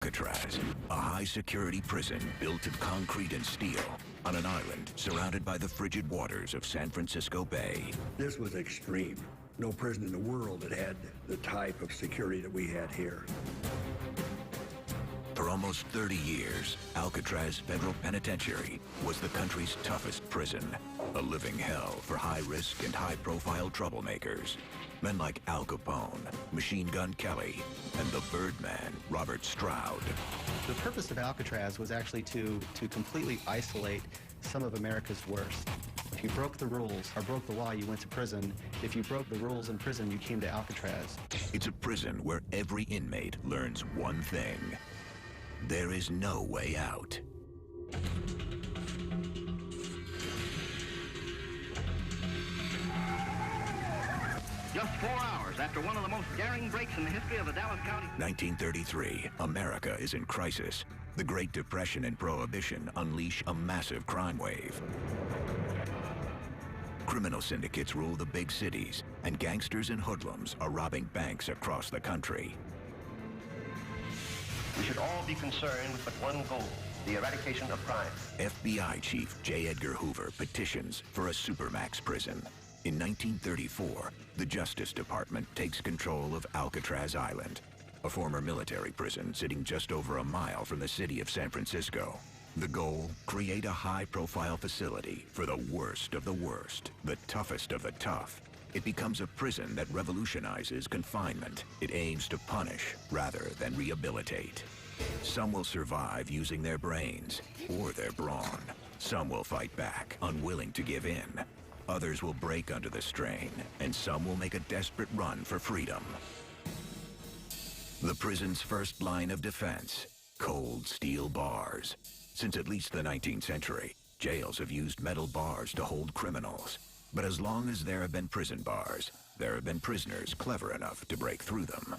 Alcatraz, a high-security prison built of concrete and steel on an island surrounded by the frigid waters of San Francisco Bay. This was extreme. No prison in the world that had the type of security that we had here. For almost 30 years, Alcatraz Federal Penitentiary was the country's toughest prison, a living hell for high-risk and high-profile troublemakers. Men like Al Capone, Machine Gun Kelly, and the Birdman, Robert Stroud. The purpose of Alcatraz was actually to completely isolate some of America's worst. If you broke the rules or broke the law, you went to prison. If you broke the rules in prison, you came to Alcatraz. It's a prison where every inmate learns one thing. There is no way out. Just 4 hours after one of the most daring breaks in the history of the Dallas County. 1933, America is in crisis. The Great Depression and Prohibition unleash a massive crime wave. Criminal syndicates rule the big cities, and gangsters and hoodlums are robbing banks across the country. We should all be concerned with but one goal, the eradication of crime. FBI Chief J. Edgar Hoover petitions for a supermax prison. In 1934, the Justice Department takes control of Alcatraz Island, a former military prison sitting just over a mile from the city of San Francisco. The goal, create a high-profile facility for the worst of the worst, the toughest of the tough. It becomes a prison that revolutionizes confinement. It aims to punish rather than rehabilitate. Some will survive using their brains or their brawn. Some will fight back, unwilling to give in. Others will break under the strain, and some will make a desperate run for freedom. The prison's first line of defense, cold steel bars. Since at least the 19th century, jails have used metal bars to hold criminals. But as long as there have been prison bars, there have been prisoners clever enough to break through them.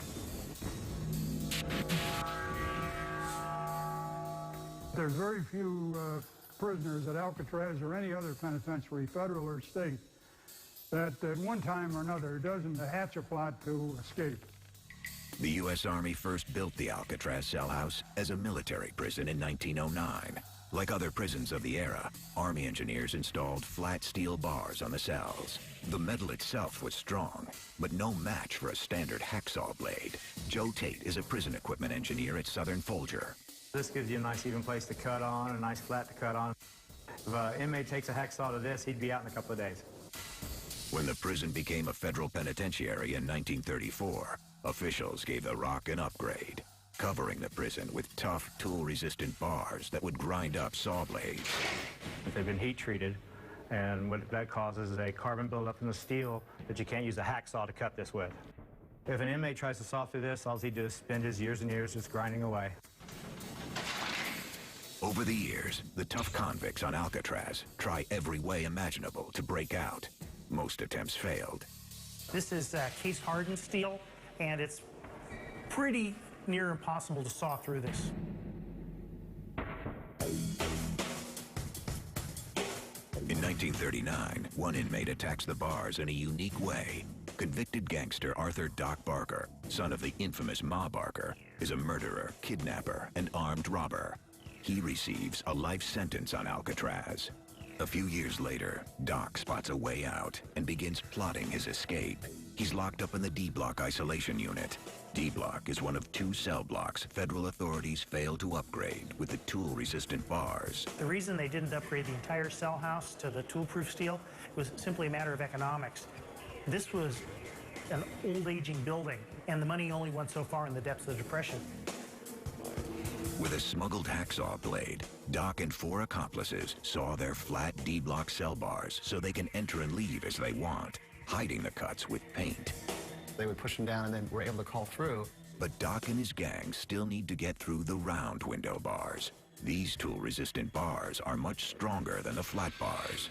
There's very few prisoners at Alcatraz or any other penitentiary, federal or state, that at one time or another doesn't hatch a plot to escape. The U.S. Army first built the Alcatraz cell house as a military prison in 1909. Like other prisons of the era, Army engineers installed flat steel bars on the cells. The metal itself was strong, but no match for a standard hacksaw blade. Joe Tate is a prison equipment engineer at Southern Folger. This gives you a nice even place to cut on, a nice flat to cut on. If an inmate takes a hacksaw to this, he'd be out in a couple of days. When the prison became a federal penitentiary in 1934, officials gave the rock an upgrade, covering the prison with tough, tool-resistant bars that would grind up saw blades. They've been heat-treated, and what that causes is a carbon buildup in the steel that you can't use a hacksaw to cut this with. If an inmate tries to saw through this, all he does is spend his years and years just grinding away. Over the years, the tough convicts on Alcatraz try every way imaginable to break out. Most attempts failed. This is case-hardened steel, and it's pretty near impossible to saw through this. In 1939, one inmate attacks the bars in a unique way. Convicted gangster Arthur Doc Barker, son of the infamous Ma Barker, is a murderer, kidnapper, and armed robber. He receives a life sentence on Alcatraz. A few years later, Doc spots a way out and begins plotting his escape. He's locked up in the D-Block isolation unit. D-Block is one of 2 cell blocks federal authorities failed to upgrade with the tool-resistant bars. The reason they didn't upgrade the entire cell house to the tool-proof steel was simply a matter of economics. This was an old, aging building, and the money only went so far in the depths of the Depression. With a smuggled hacksaw blade, Doc and 4 accomplices saw their flat D-Block cell bars so they can enter and leave as they want, hiding the cuts with paint. They would push them down and then were able to call through. But Doc and his gang still need to get through the round window bars. These tool-resistant bars are much stronger than the flat bars.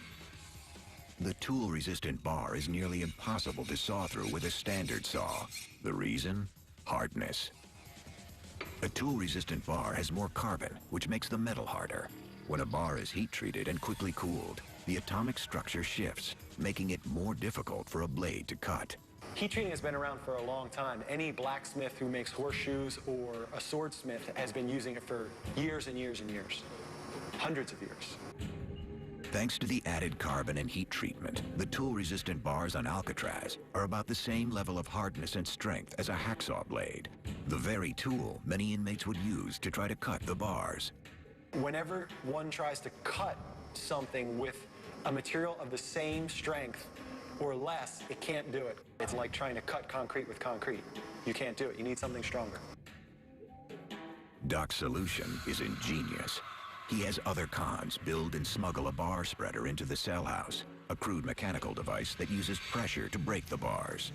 The tool-resistant bar is nearly impossible to saw through with a standard saw. The reason? Hardness. A tool-resistant bar has more carbon, which makes the metal harder. When a bar is heat-treated and quickly cooled, the atomic structure shifts, making it more difficult for a blade to cut. Heat treating has been around for a long time. Any blacksmith who makes horseshoes or a swordsmith has been using it for years and years and years. Hundreds of years. Thanks to the added carbon and heat treatment, the tool-resistant bars on Alcatraz are about the same level of hardness and strength as a hacksaw blade, the very tool many inmates would use to try to cut the bars. Whenever one tries to cut something with a material of the same strength or less, it can't do it. It's like trying to cut concrete with concrete. You can't do it. You need something stronger. Doc's solution is ingenious. He has other cons build and smuggle a bar spreader into the cell house, a crude mechanical device that uses pressure to break the bars.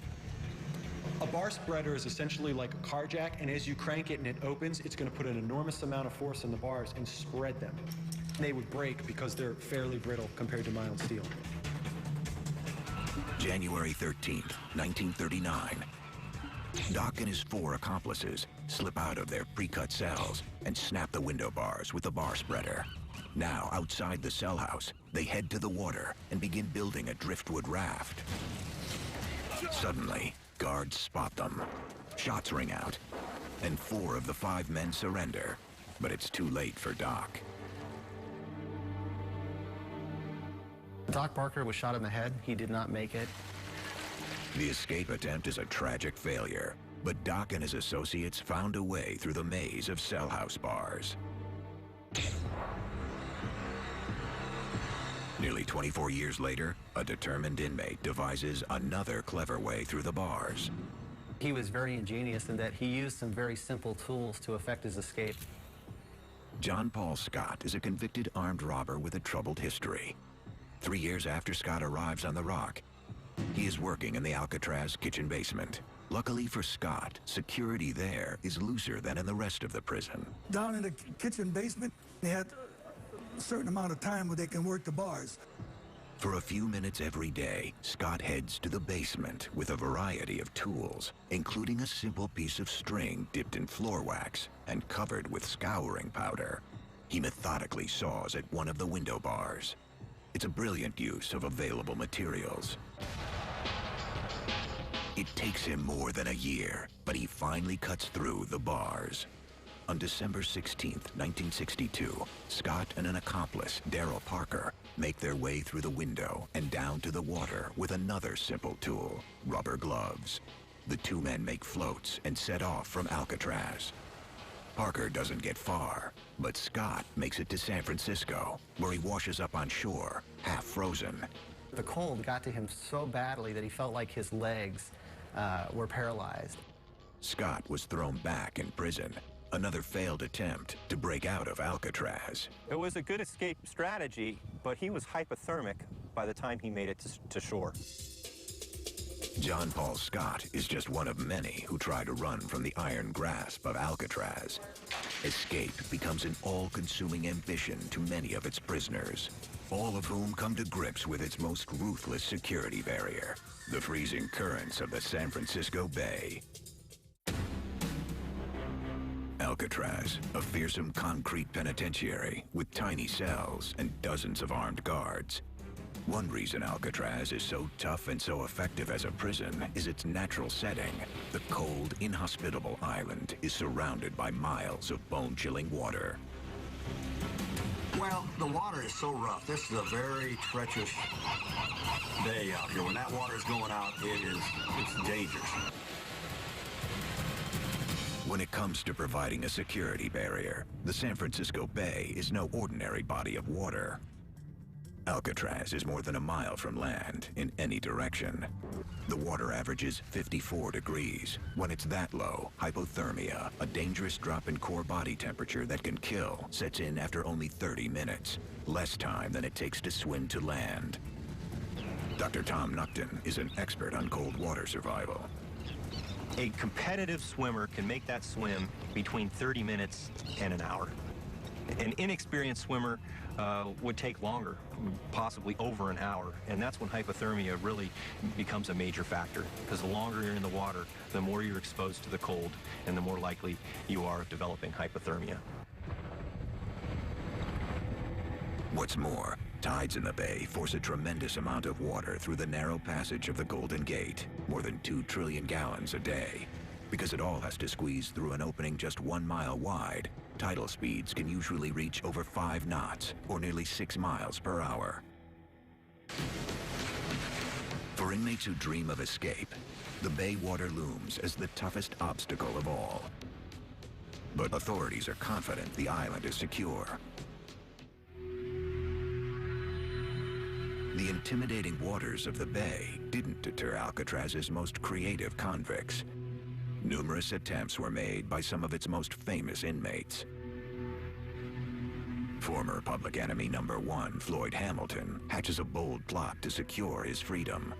A bar spreader is essentially like a car jack, and as you crank it and it opens, it's going to put an enormous amount of force in the bars and spread them. They would break because they're fairly brittle compared to mild steel. January 13th, 1939. Doc and his 4 accomplices slip out of their pre-cut cells and snap the window bars with the bar spreader. Now, outside the cell house, they head to the water and begin building a driftwood raft. Suddenly, guards spot them. Shots ring out, and 4 of the 5 men surrender, but it's too late for Doc. Doc Barker was shot in the head. He did not make it. The escape attempt is a tragic failure, but Doc and his associates found a way through the maze of cell house bars. Nearly 24 years later, a determined inmate devises another clever way through the bars. He was very ingenious in that he used some very simple tools to effect his escape. John Paul Scott is a convicted armed robber with a troubled history. 3 years after Scott arrives on the Rock, he is working in the Alcatraz kitchen basement. Luckily for Scott, security there is looser than in the rest of the prison. Down in the kitchen basement, they had a certain amount of time where they can work the bars. For a few minutes every day, Scott heads to the basement with a variety of tools, including a simple piece of string dipped in floor wax and covered with scouring powder. He methodically saws at one of the window bars. It's a brilliant use of available materials. It takes him more than a year, but he finally cuts through the bars. On December 16th, 1962, Scott and an accomplice, Daryl Parker, make their way through the window and down to the water with another simple tool, rubber gloves. The 2 men make floats and set off from Alcatraz. Parker doesn't get far, but Scott makes it to San Francisco, where he washes up on shore, half frozen. The cold got to him so badly that he felt like his legs were paralyzed. Scott was thrown back in prison, another failed attempt to break out of Alcatraz. It was a good escape strategy, but he was hypothermic by the time he made it to shore. John Paul Scott is just one of many who try to run from the iron grasp of Alcatraz. Escape becomes an all-consuming ambition to many of its prisoners, all of whom come to grips with its most ruthless security barrier, the freezing currents of the San Francisco Bay. Alcatraz, a fearsome concrete penitentiary with tiny cells and dozens of armed guards. One reason Alcatraz is so tough and so effective as a prison is its natural setting. The cold, inhospitable island is surrounded by miles of bone-chilling water. Well, the water is so rough. This is a very treacherous day out here. When that water is going out, it's dangerous. When it comes to providing a security barrier, the San Francisco Bay is no ordinary body of water. Alcatraz is more than a mile from land in any direction. The water averages 54 degrees. When it's that low, hypothermia, a dangerous drop in core body temperature that can kill, sets in after only 30 minutes, less time than it takes to swim to land. Dr. Tom Nuckton is an expert on cold water survival. A competitive swimmer can make that swim between 30 minutes and an hour. An inexperienced swimmer would take longer, possibly over an hour, and that's when hypothermia really becomes a major factor, because the longer you're in the water, the more you're exposed to the cold, and the more likely you are of developing hypothermia. What's more, tides in the bay force a tremendous amount of water through the narrow passage of the Golden Gate. more than 2 trillion gallons a day. Because it all has to squeeze through an opening just 1 mile wide, tidal speeds can usually reach over 5 knots, or nearly 6 miles per hour. For inmates who dream of escape, the bay water looms as the toughest obstacle of all. But authorities are confident the island is secure. The intimidating waters of the bay didn't deter Alcatraz's most creative convicts. Numerous attempts were made by some of its most famous inmates. Former public enemy number 1, Floyd Hamilton, hatches a bold plot to secure his freedom.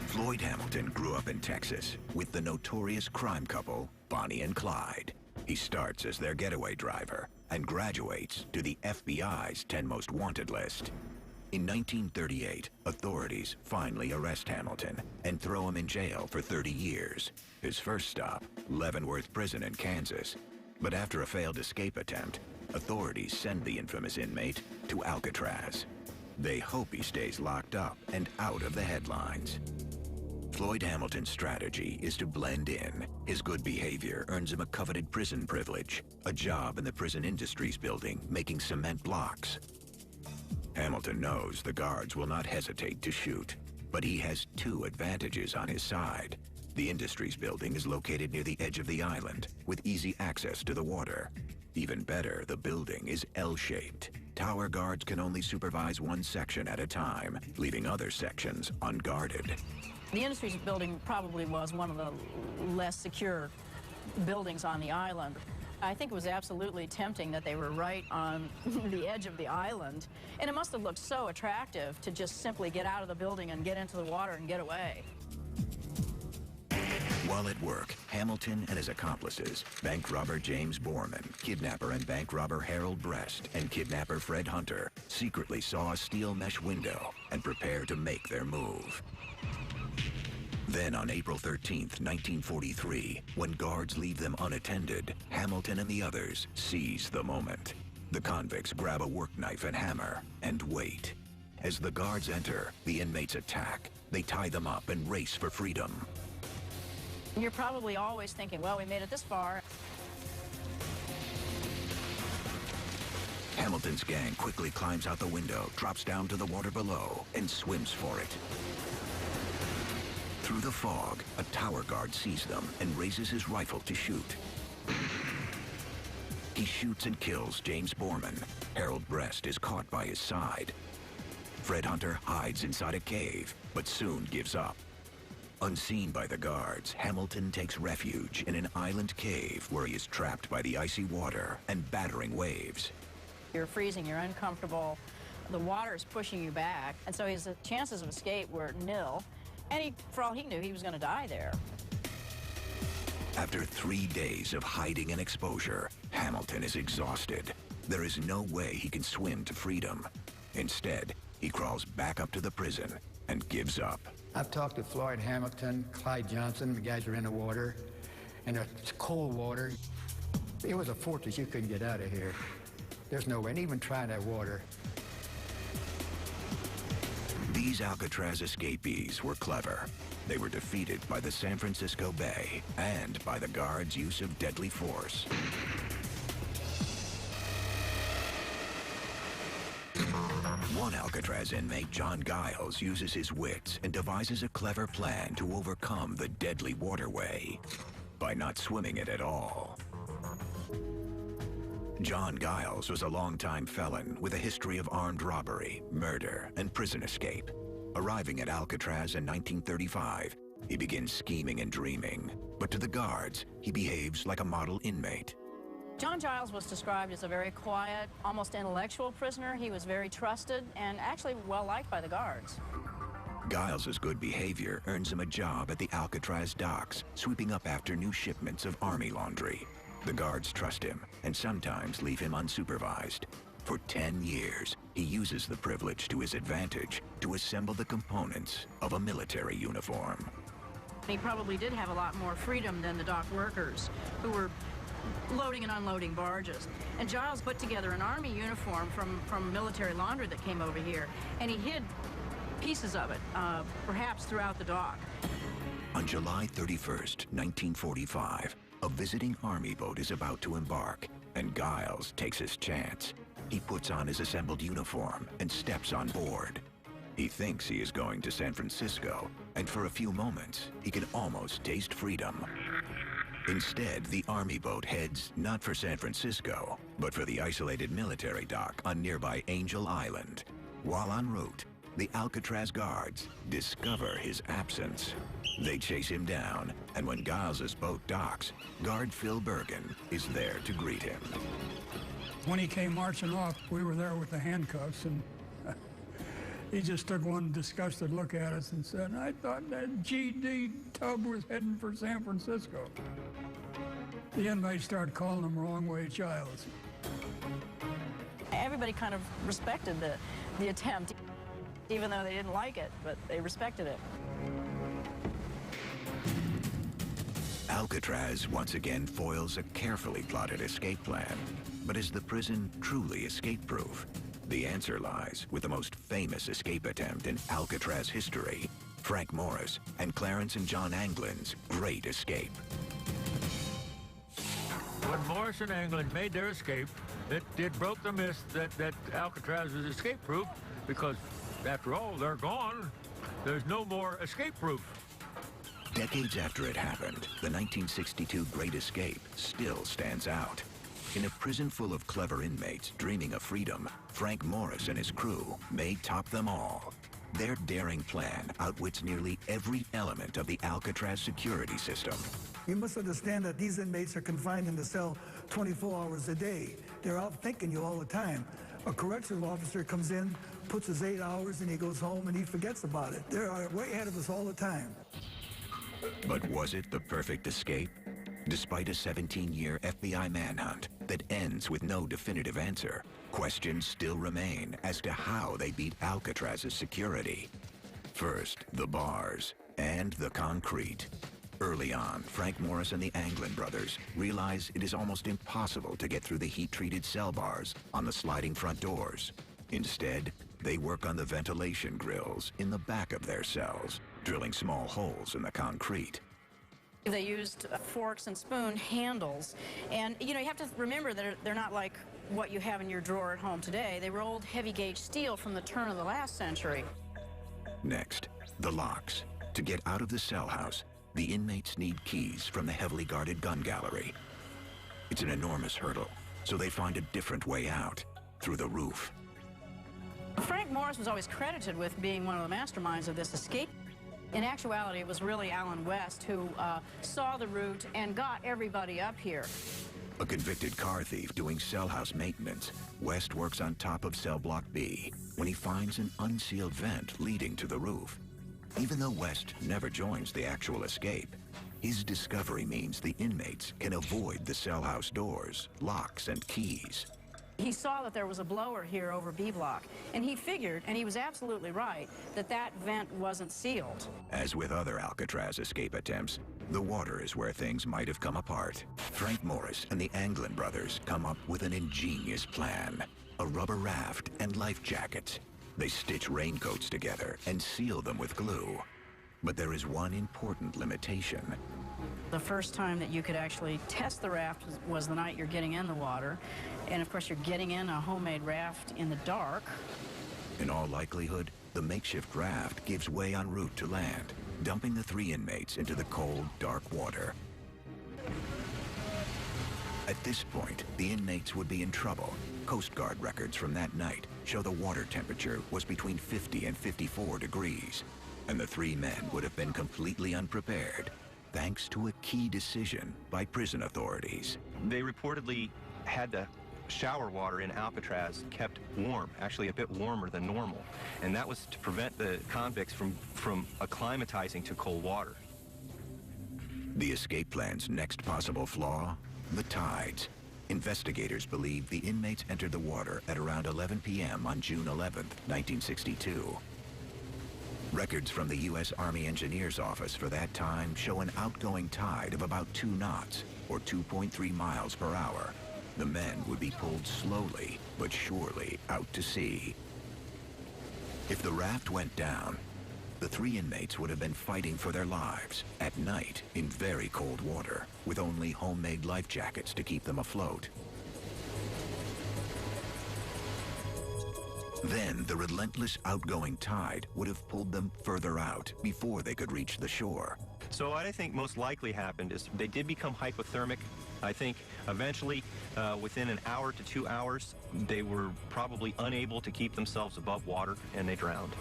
Floyd Hamilton grew up in Texas with the notorious crime couple, Bonnie and Clyde. He starts as their getaway driver and graduates to the FBI's 10 Most Wanted list. In 1938, authorities finally arrest Hamilton and throw him in jail for 30 years. His first stop, Leavenworth Prison in Kansas. But after a failed escape attempt, authorities send the infamous inmate to Alcatraz. They hope he stays locked up and out of the headlines. Floyd Hamilton's strategy is to blend in. His good behavior earns him a coveted prison privilege, a job in the prison industries building making cement blocks. Hamilton knows the guards will not hesitate to shoot, but he has 2 advantages on his side. The Industries building is located near the edge of the island, with easy access to the water. Even better, the building is L-shaped. Tower guards can only supervise 1 section at a time, leaving other sections unguarded. The Industries building probably was one of the less secure buildings on the island. I think it was absolutely tempting that they were right on the edge of the island, and it must have looked so attractive to just simply get out of the building and get into the water and get away. While at work, Hamilton and his accomplices, bank robber James Borman, kidnapper and bank robber Harold Brest, and kidnapper Fred Hunter, secretly saw a steel mesh window and prepare to make their move. Then on April 13th, 1943, when guards leave them unattended, Hamilton and the others seize the moment. The convicts grab a work knife and hammer and wait. As the guards enter, the inmates attack. They tie them up and race for freedom. You're probably always thinking, well, we made it this far. Hamilton's gang quickly climbs out the window, drops down to the water below, and swims for it. Through the fog, a tower guard sees them and raises his rifle to shoot. He shoots and kills James Borman. Harold Brest is caught by his side. Fred Hunter hides inside a cave, but soon gives up. Unseen by the guards, Hamilton takes refuge in an island cave where he is trapped by the icy water and battering waves. You're freezing, you're uncomfortable, the water is pushing you back, and so his chances of escape were nil. And for all he knew, he was going to die there. After 3 days of hiding and exposure, Hamilton is exhausted. There is no way he can swim to freedom. Instead, he crawls back up to the prison and gives up. I've talked to Floyd Hamilton, Clyde Johnson, the guys are in the water, and it's cold water. It was a fortress, you couldn't get out of here. There's no way, and even try that water. These Alcatraz escapees were clever. They were defeated by the San Francisco Bay and by the guards' use of deadly force. One Alcatraz inmate, John Giles, uses his wits and devises a clever plan to overcome the deadly waterway by not swimming it at all. John Giles was a longtime felon with a history of armed robbery, murder, and prison escape. Arriving at Alcatraz in 1935, he begins scheming and dreaming. But to the guards, he behaves like a model inmate. John Giles was described as a very quiet, almost intellectual prisoner. He was very trusted and actually well-liked by the guards. Giles's good behavior earns him a job at the Alcatraz docks, sweeping up after new shipments of army laundry. The guards trust him and sometimes leave him unsupervised. For 10 years, he uses the privilege to his advantage to assemble the components of a military uniform. He probably did have a lot more freedom than the dock workers, who were loading and unloading barges. And Giles put together an army uniform from military laundry that came over here, and he hid pieces of it, perhaps throughout the dock. On July 31st, 1945, a visiting Army boat is about to embark, and Giles takes his chance. He puts on his assembled uniform and steps on board. He thinks he is going to San Francisco, and for a few moments, he can almost taste freedom. Instead, the Army boat heads not for San Francisco, but for the isolated military dock on nearby Angel Island. While en route, the Alcatraz guards discover his absence. They chase him down, and when Giles's boat docks, guard Phil Bergen is there to greet him. When he came marching off, we were there with the handcuffs, and he just took one disgusted look at us and said, "I thought that GD tub was heading for San Francisco." The inmates started calling him wrong way Giles. Everybody kind of respected the attempt, even though they didn't like it, but they respected it. Alcatraz once again foils a carefully plotted escape plan. But is the prison truly escape-proof? The answer lies with the most famous escape attempt in Alcatraz history, Frank Morris and Clarence and John Anglin's Great Escape. When Morris and Anglin made their escape, it broke the myth that Alcatraz is escape-proof, because after all, they're gone. There's no more escape-proof. Decades after it happened, the 1962 Great Escape still stands out. In a prison full of clever inmates dreaming of freedom, Frank Morris and his crew may top them all. Their daring plan outwits nearly every element of the Alcatraz security system. You must understand that these inmates are confined in the cell 24 hours a day. They're out thinking you all the time. A correctional officer comes in, puts his 8 hours, and he goes home and he forgets about it. They're way ahead of us all the time. But was it the perfect escape? Despite a 17-year FBI manhunt that ends with no definitive answer, questions still remain as to how they beat Alcatraz's security. First, the bars and the concrete. Early on, Frank Morris and the Anglin brothers realize it is almost impossible to get through the heat-treated cell bars on the sliding front doors. Instead, they work on the ventilation grills in the back of their cells, drilling small holes in the concrete. They used forks and spoon handles, and you have to remember that they're not like what you have in your drawer at home today. They were old heavy-gauge steel from the turn of the last century. Next, the locks. To get out of the cell house, the inmates need keys from the heavily guarded gun gallery. It's an enormous hurdle, so they find a different way out, through the roof. Frank Morris was always credited with being one of the masterminds of this escape. In actuality, it was really Alan West who saw the route and got everybody up here. A convicted car thief doing cell house maintenance, West works on top of cell block B when he finds an unsealed vent leading to the roof. Even though West never joins the actual escape, his discovery means the inmates can avoid the cell house doors, locks, and keys. He saw that there was a blower here over B block, and he figured, and he was absolutely right, that that vent wasn't sealed. As with other Alcatraz escape attempts, the water is where things might have come apart. Frank Morris and the Anglin brothers come up with an ingenious plan. A rubber raft and life jackets. They stitch raincoats together and seal them with glue. But there is one important limitation. The first time that you could actually test the raft was the night you're getting in the water. And of course, you're getting in a homemade raft in the dark. In all likelihood, the makeshift raft gives way en route to land, dumping the 3 inmates into the cold, dark water. At this point, the inmates would be in trouble. Coast Guard records from that night show the water temperature was between 50 and 54 degrees, and the 3 men would have been completely unprepared, thanks to a key decision by prison authorities. They reportedly had the shower water in Alcatraz kept warm, actually a bit warmer than normal, and that was to prevent the convicts from acclimatizing to cold water. The escape plan's next possible flaw? The tides. Investigators believe the inmates entered the water at around 11 p.m. on June 11, 1962. Records from the U.S. Army Engineers Office for that time show an outgoing tide of about 2 knots, or 2.3 miles per hour. The men would be pulled slowly, but surely out to sea. If the raft went down, the 3 inmates would have been fighting for their lives at night in very cold water with only homemade life jackets to keep them afloat. Then the relentless outgoing tide would have pulled them further out before they could reach the shore. So what I think most likely happened is they did become hypothermic. I think eventually, within an hour to 2 hours, they were probably unable to keep themselves above water and they drowned.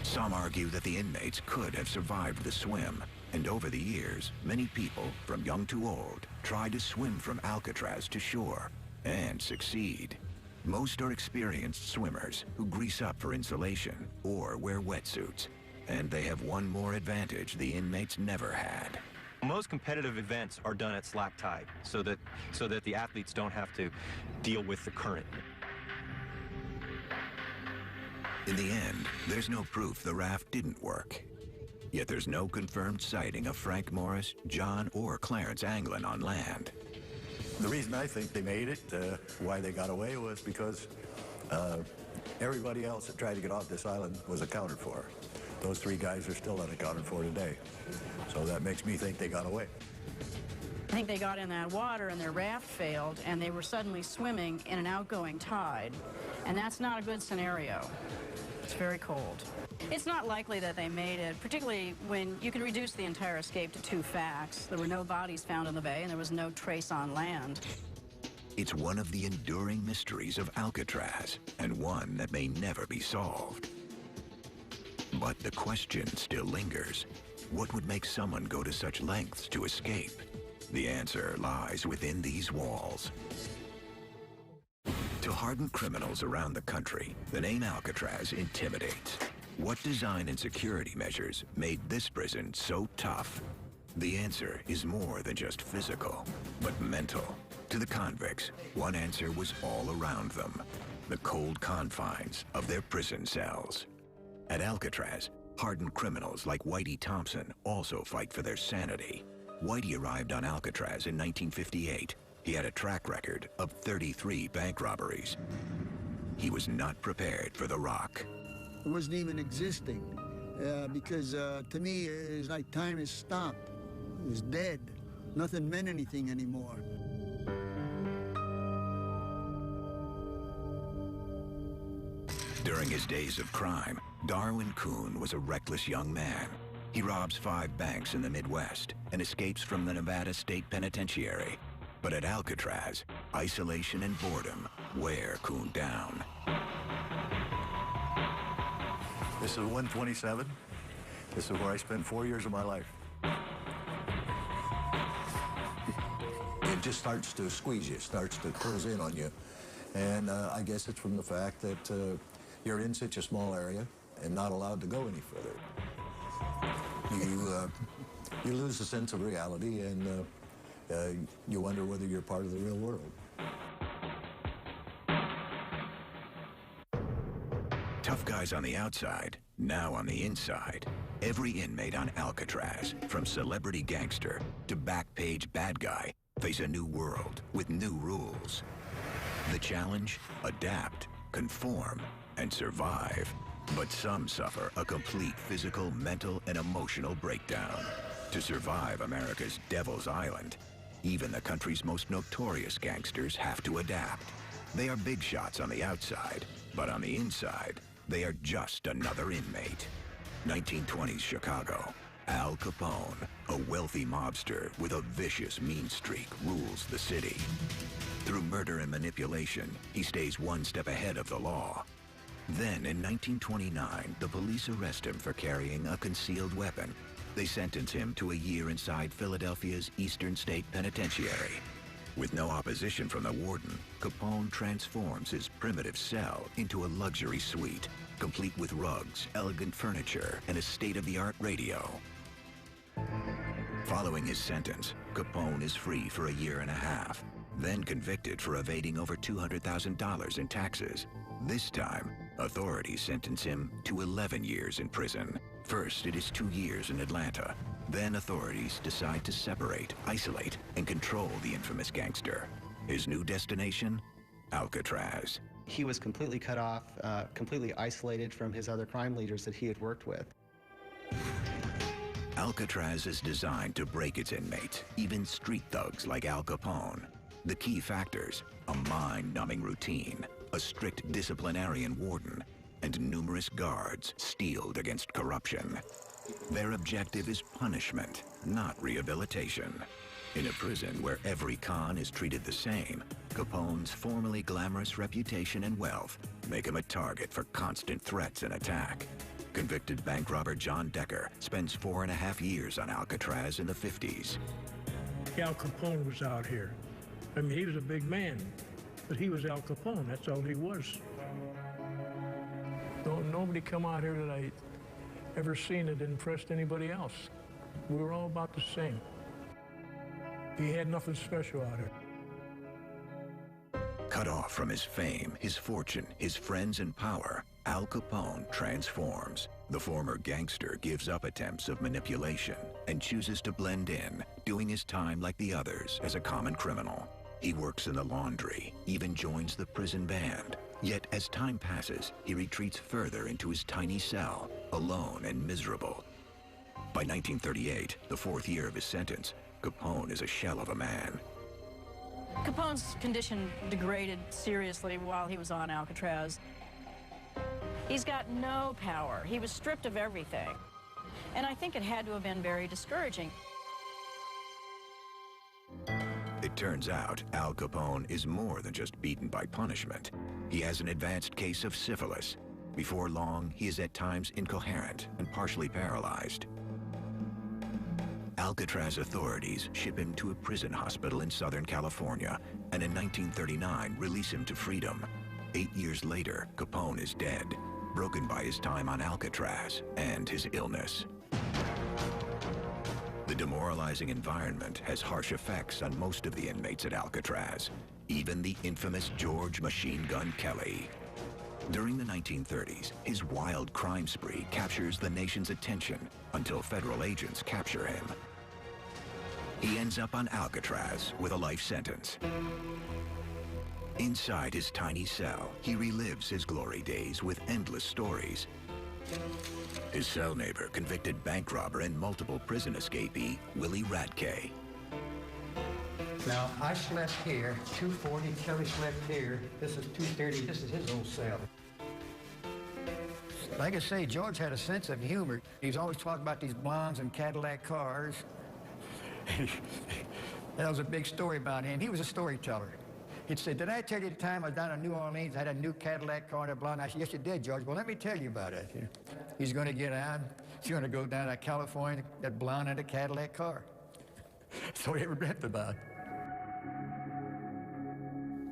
Some argue that the inmates could have survived the swim, and over the years, many people, from young to old, try to swim from Alcatraz to shore, and succeed. Most are experienced swimmers who grease up for insulation or wear wetsuits, and they have one more advantage the inmates never had. Most competitive events are done at slack tide, so that the athletes don't have to deal with the current. In the end, there's no proof the raft didn't work. Yet there's no confirmed sighting of Frank Morris, John, or Clarence Anglin on land. The reason I think they made it, why they got away, was because everybody else that tried to get off this island was accounted for. Those 3 guys are still unaccounted for today. So that makes me think they got away. I think they got in that water and their raft failed and they were suddenly swimming in an outgoing tide. And that's not a good scenario. It's very cold. It's not likely that they made it, particularly when you can reduce the entire escape to 2 facts. There were no bodies found in the bay and there was no trace on land. It's one of the enduring mysteries of Alcatraz, and one that may never be solved. But the question still lingers. What would make someone go to such lengths to escape? The answer lies within these walls. To hardened criminals around the country, the name Alcatraz intimidates. What design and security measures made this prison so tough? The answer is more than just physical, but mental. To the convicts, one answer was all around them: the cold confines of their prison cells. At Alcatraz, hardened criminals like Whitey Thompson also fight for their sanity. Whitey arrived on Alcatraz in 1958. He had a track record of 33 bank robberies. He was not prepared for the rock. It wasn't even existing because to me, it was like time has stopped. It was dead. Nothing meant anything anymore. During his days of crime, Darwin Kuhn was a reckless young man. He robs 5 banks in the Midwest and escapes from the Nevada State Penitentiary. But at Alcatraz, isolation and boredom wear Kuhn down. This is 127. This is where I spent 4 years of my life. It just starts to squeeze you, starts to close in on you. And I guess it's from the fact that you're in such a small area and not allowed to go any further. You lose the sense of reality, and you wonder whether you're part of the real world. Tough guys on the outside, now on the inside. Every inmate on Alcatraz, from celebrity gangster to back page bad guy, face a new world with new rules. The challenge: adapt, conform, and survive. But some suffer a complete physical, mental, and emotional breakdown. To survive America's Devil's Island, even the country's most notorious gangsters have to adapt. They are big shots on the outside, but on the inside, they are just another inmate. 1920s Chicago. Al Capone, a wealthy mobster with a vicious mean streak, rules the city. Through murder and manipulation, he stays one step ahead of the law. Then, in 1929, the police arrest him for carrying a concealed weapon. They sentence him to a year inside Philadelphia's Eastern State Penitentiary. With no opposition from the warden, Capone transforms his primitive cell into a luxury suite, complete with rugs, elegant furniture, and a state-of-the-art radio. Following his sentence, Capone is free for a year and a half, then convicted for evading over $200,000 in taxes. This time, authorities sentence him to 11 years in prison. First, it is 2 years in Atlanta. Then authorities decide to separate, isolate, and control the infamous gangster. His new destination? Alcatraz. He was completely cut off, completely isolated from his other crime leaders that he had worked with. Alcatraz is designed to break its inmates, even street thugs like Al Capone. The key factors: a mind-numbing routine, a strict disciplinarian warden, and numerous guards steeled against corruption. Their objective is punishment, not rehabilitation. In a prison where every con is treated the same, Capone's formerly glamorous reputation and wealth make him a target for constant threats and attack. Convicted bank robber John Decker spends 4.5 years on Alcatraz in the 50s. Al Capone was out here. I mean, he was a big man, but he was Al Capone. That's all he was. Nobody come out here that I ever seen that impressed anybody else. We were all about the same. He had nothing special out here. Cut off from his fame, his fortune, his friends and power, Al Capone transforms. The former gangster gives up attempts of manipulation and chooses to blend in, doing his time like the others as a common criminal. He works in the laundry, even joins the prison band. Yet as time passes, he retreats further into his tiny cell, alone and miserable. By 1938, the 4th year of his sentence, Capone is a shell of a man. Capone's condition degraded seriously while he was on Alcatraz. He's got no power. He was stripped of everything. And I think it had to have been very discouraging. It turns out Al Capone is more than just beaten by punishment. He has an advanced case of syphilis. Before long, he is at times incoherent and partially paralyzed. Alcatraz authorities ship him to a prison hospital in Southern California, and in 1939 release him to freedom. 8 years later, Capone is dead, broken by his time on Alcatraz and his illness. The demoralizing environment has harsh effects on most of the inmates at Alcatraz, even the infamous George Machine Gun Kelly. During the 1930s, his wild crime spree captures the nation's attention until federal agents capture him. He ends up on Alcatraz with a life sentence. Inside his tiny cell, he relives his glory days with endless stories. His cell neighbor, convicted bank robber and multiple prison escapee, Willie Radke. Now, I slept here, 240, Kelly slept here. This is 230, this is his old cell. Like I say, George had a sense of humor. He was always talking about these blondes and Cadillac cars. That was a big story about him. He was a storyteller. He'd say, did I tell you the time I was down in New Orleans, I had a new Cadillac car and a blonde? I said, yes, you did, George. Well, let me tell you about it. He's going to get on. He's going to go down to California, that blonde in a Cadillac car. So he ever read about.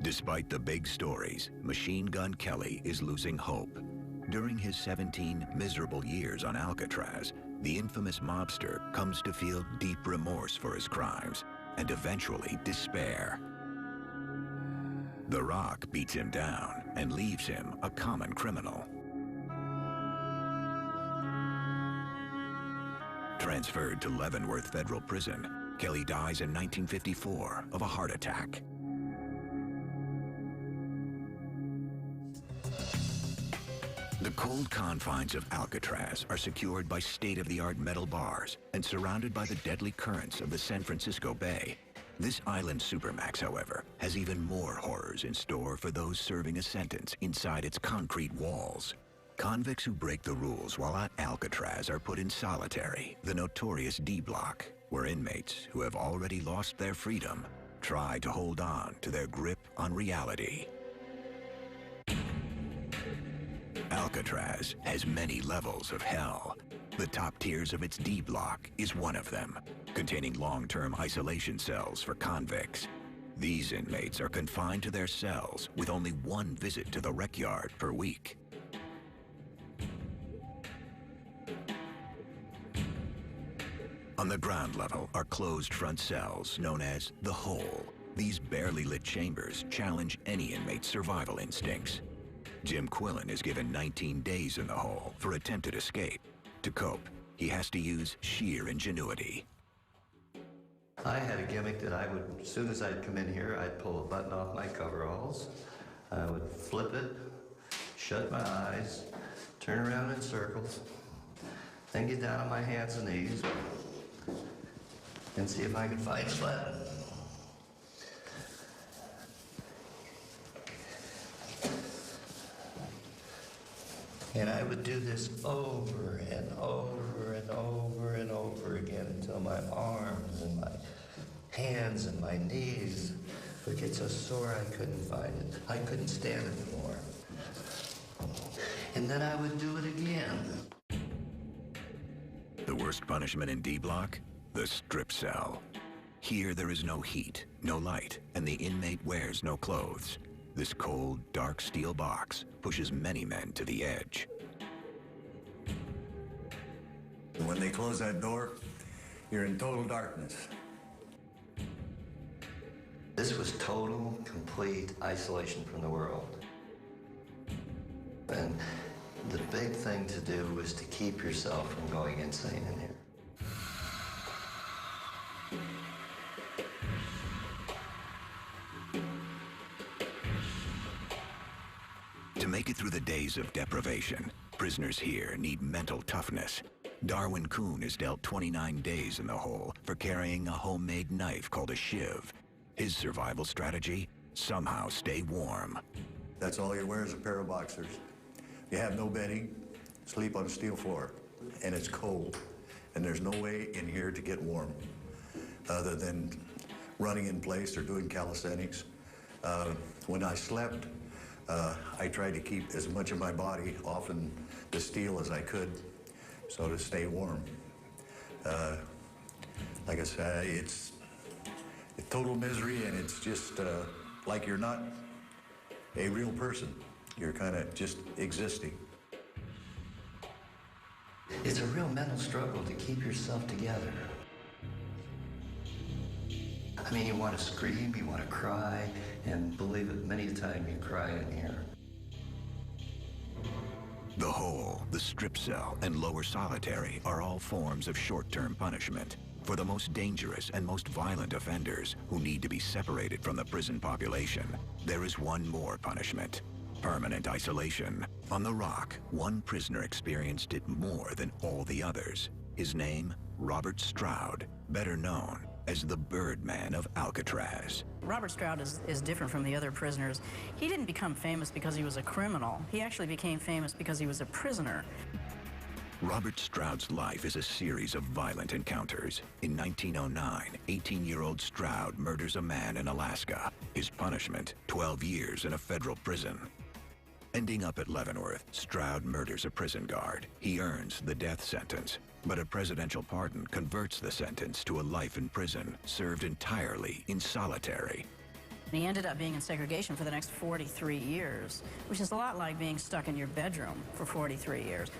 Despite the big stories, Machine Gun Kelly is losing hope. During his 17 miserable years on Alcatraz, the infamous mobster comes to feel deep remorse for his crimes and eventually despair. The Rock beats him down and leaves him a common criminal. Transferred to Leavenworth Federal Prison, Kelly dies in 1954 of a heart attack. The cold confines of Alcatraz are secured by state-of-the-art metal bars and surrounded by the deadly currents of the San Francisco Bay. This island supermax, however, has even more horrors in store for those serving a sentence inside its concrete walls. Convicts who break the rules while at Alcatraz are put in solitary, the notorious D Block, where inmates who have already lost their freedom try to hold on to their grip on reality. Alcatraz has many levels of hell. The top tiers of its D Block is one of them, containing long-term isolation cells for convicts. These inmates are confined to their cells with only one visit to the rec yard per week. On the ground level are closed front cells known as the Hole. These barely lit chambers challenge any inmate's survival instincts. Jim Quillen is given 19 days in the Hole for attempted escape. To cope, he has to use sheer ingenuity. I had a gimmick that I would, as soon as I'd come in here, I'd pull a button off my coveralls, I would flip it, shut my eyes, turn around in circles, then get down on my hands and knees and see if I could find sweat. And I would do this over and over and over and over again until my arms and my hands and my knees would get so sore I couldn't find it. I couldn't stand it anymore. And then I would do it again. The worst punishment in D Block? The strip cell. Here there is no heat, no light, and the inmate wears no clothes. This cold, dark steel box pushes many men to the edge. When they close that door, you're in total darkness. This was total, complete isolation from the world. And the big thing to do was to keep yourself from going insane in here. To make it through the days of deprivation, prisoners here need mental toughness. Darwin Kuhn is dealt 29 days in the hole for carrying a homemade knife called a shiv. His survival strategy? Somehow stay warm. That's all you wear is a pair of boxers. You have no bedding, sleep on a steel floor, and it's cold. And there's no way in here to get warm other than running in place or doing calisthenics. When I slept, I tried to keep as much of my body off in the steel as I could, so to stay warm. Like I said, it's total misery, and it's just like you're not a real person. You're kind of just existing. It's a real mental struggle to keep yourself together. I mean, you want to scream, you want to cry, and believe it, many a time you cry in here. The hole, the strip cell, and lower solitary are all forms of short-term punishment. For the most dangerous and most violent offenders who need to be separated from the prison population, there is one more punishment: permanent isolation. On the Rock, one prisoner experienced it more than all the others. His name, Robert Stroud, better known as the Birdman of Alcatraz. Robert Stroud is different from the other prisoners. He didn't become famous because he was a criminal. He actually became famous because he was a prisoner. Robert Stroud's life is a series of violent encounters. In 1909, 18-year-old Stroud murders a man in Alaska. His punishment, 12 years in a federal prison. Ending up at Leavenworth, Stroud murders a prison guard. He earns the death sentence, but a presidential pardon converts the sentence to a life in prison, served entirely in solitary. He ended up being in segregation for the next 43 years, which is a lot like being stuck in your bedroom for 43 years.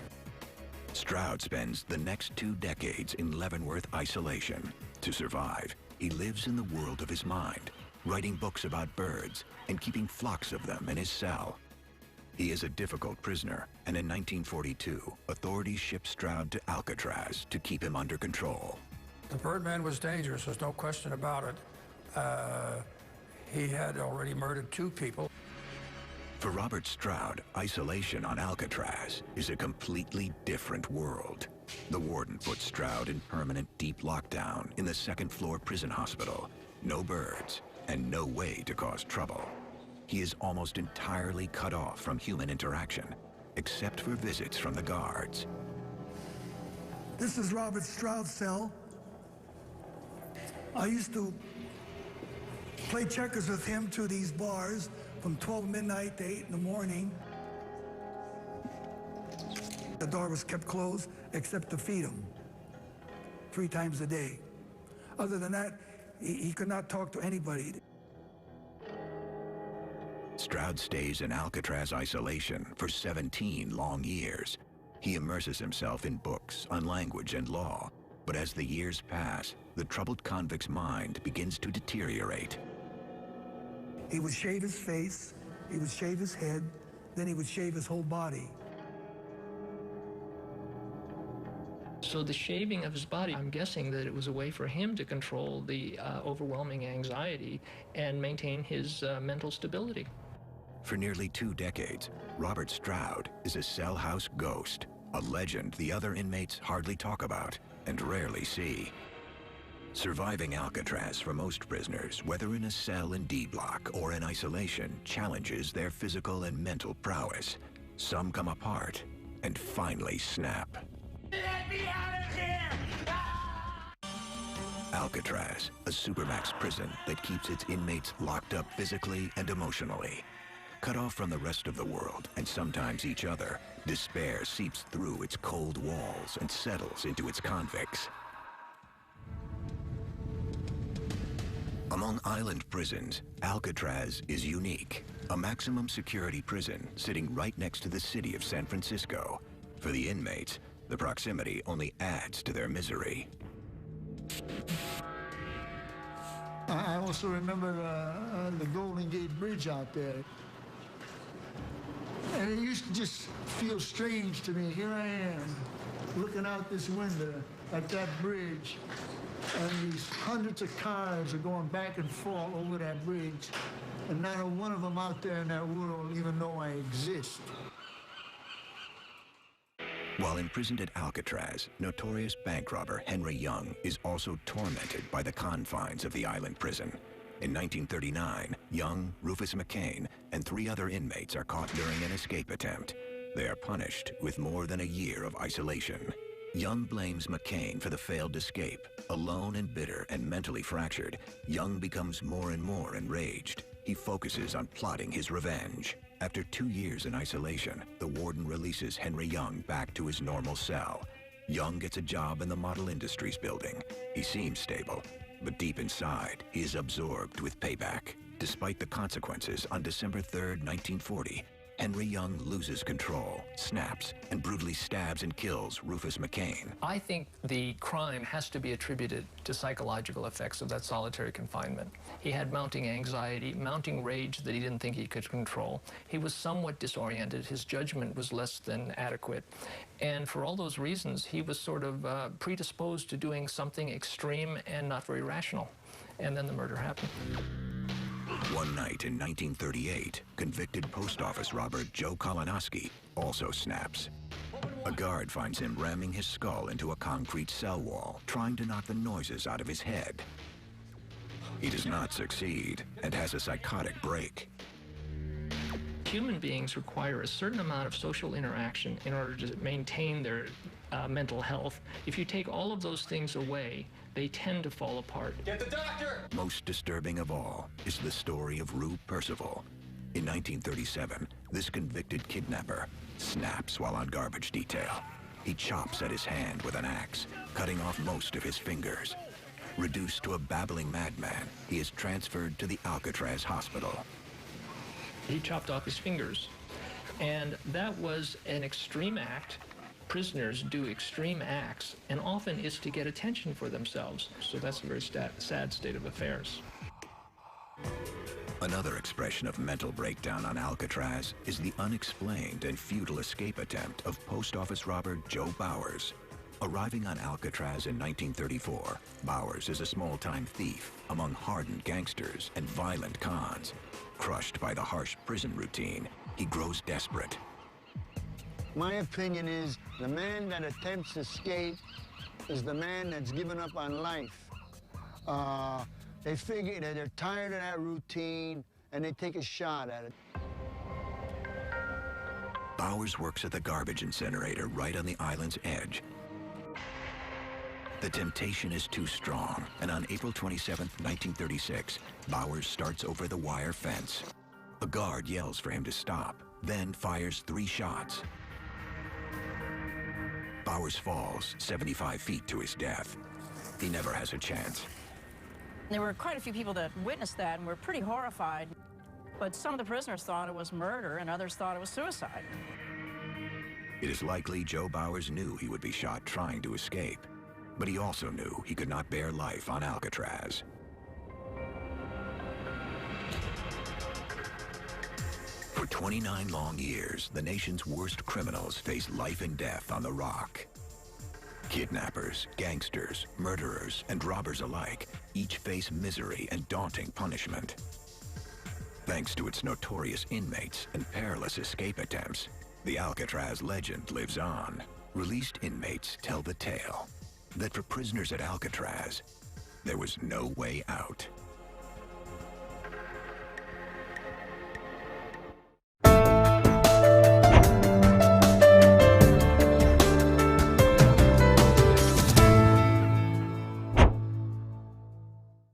Stroud spends the next 2 decades in Leavenworth isolation. To survive, he lives in the world of his mind, writing books about birds and keeping flocks of them in his cell. He is a difficult prisoner, and in 1942, authorities shipped Stroud to Alcatraz to keep him under control. The Birdman was dangerous, there's no question about it. He had already murdered 2 people. For Robert Stroud, isolation on Alcatraz is a completely different world. The warden put Stroud in permanent deep lockdown in the second-floor prison hospital. No birds, and no way to cause trouble. He is almost entirely cut off from human interaction, except for visits from the guards. This is Robert Stroud's cell. I used to play checkers with him to these bars from 12 midnight to 8 in the morning. The door was kept closed except to feed him 3 times a day. Other than that, he could not talk to anybody. Stroud stays in Alcatraz isolation for 17 long years. He immerses himself in books on language and law, but as the years pass, the troubled convict's mind begins to deteriorate. He would shave his face, he would shave his head, then he would shave his whole body. So the shaving of his body, I'm guessing that it was a way for him to control the overwhelming anxiety and maintain his mental stability. For nearly 2 decades, Robert Stroud is a cell house ghost, a legend the other inmates hardly talk about and rarely see. Surviving Alcatraz for most prisoners, whether in a cell in D Block or in isolation, challenges their physical and mental prowess. Some come apart and finally snap. Let me out of here! Alcatraz, a supermax prison that keeps its inmates locked up physically and emotionally. Cut off from the rest of the world, and sometimes each other, despair seeps through its cold walls and settles into its convicts. Among island prisons, Alcatraz is unique. A maximum security prison sitting right next to the city of San Francisco. For the inmates, the proximity only adds to their misery. I also remember the Golden Gate Bridge out there. And it used to just feel strange to me. Here I am, looking out this window at that bridge, and these hundreds of cars are going back and forth over that bridge, and not a one of them out there in that world even know I exist. While imprisoned at Alcatraz, notorious bank robber Henry Young is also tormented by the confines of the island prison. In 1939, Young, Rufus McCain, and 3 other inmates are caught during an escape attempt. They are punished with more than a year of isolation. Young blames McCain for the failed escape. Alone and bitter and mentally fractured, Young becomes more and more enraged. He focuses on plotting his revenge. After 2 years in isolation, the warden releases Henry Young back to his normal cell. Young gets a job in the Model Industries building. He seems stable, but deep inside, he is absorbed with payback. Despite the consequences, on December 3rd, 1940, Henry Young loses control, snaps, and brutally stabs and kills Rufus McCain. I think the crime has to be attributed to psychological effects of that solitary confinement. He had mounting anxiety, mounting rage that he didn't think he could control. He was somewhat disoriented. His judgment was less than adequate. And for all those reasons, he was sort of predisposed to doing something extreme and not very rational. And then the murder happened. One night in 1938, convicted post office robber Joe Kolonowski also snaps. A guard finds him ramming his skull into a concrete cell wall, trying to knock the noises out of his head. He does not succeed and has a psychotic break. Human beings require a certain amount of social interaction in order to maintain their mental health. If you take all of those things away, they tend to fall apart. Get the doctor! Most disturbing of all is the story of Rue Percival. In 1937, this convicted kidnapper snaps while on garbage detail. He chops at his hand with an axe, cutting off most of his fingers. Reduced to a babbling madman, he is transferred to the Alcatraz hospital. He chopped off his fingers. And that was an extreme act. Prisoners do extreme acts, and often it's to get attention for themselves. So that's a very sad state of affairs. Another expression of mental breakdown on Alcatraz is the unexplained and futile escape attempt of post office robber Joe Bowers. Arriving on Alcatraz in 1934, Bowers is a small-time thief among hardened gangsters and violent cons. Crushed by the harsh prison routine, he grows desperate. My opinion is the man that attempts to escape is the man that's given up on life. They figure that they're tired of that routine and they take a shot at it. Bowers works at the garbage incinerator right on the island's edge. The temptation is too strong, and on April 27, 1936, Bowers starts over the wire fence. A guard yells for him to stop, then fires 3 shots. Bowers falls 75 feet to his death. He never has a chance. There were quite a few people that witnessed that and were pretty horrified. But some of the prisoners thought it was murder and others thought it was suicide. It is likely Joe Bowers knew he would be shot trying to escape, but he also knew he could not bear life on Alcatraz. For 29 long years, the nation's worst criminals face life and death on the Rock. Kidnappers, gangsters, murderers, and robbers alike each face misery and daunting punishment. Thanks to its notorious inmates and perilous escape attempts, the Alcatraz legend lives on. Released inmates tell the tale that for prisoners at Alcatraz, there was no way out.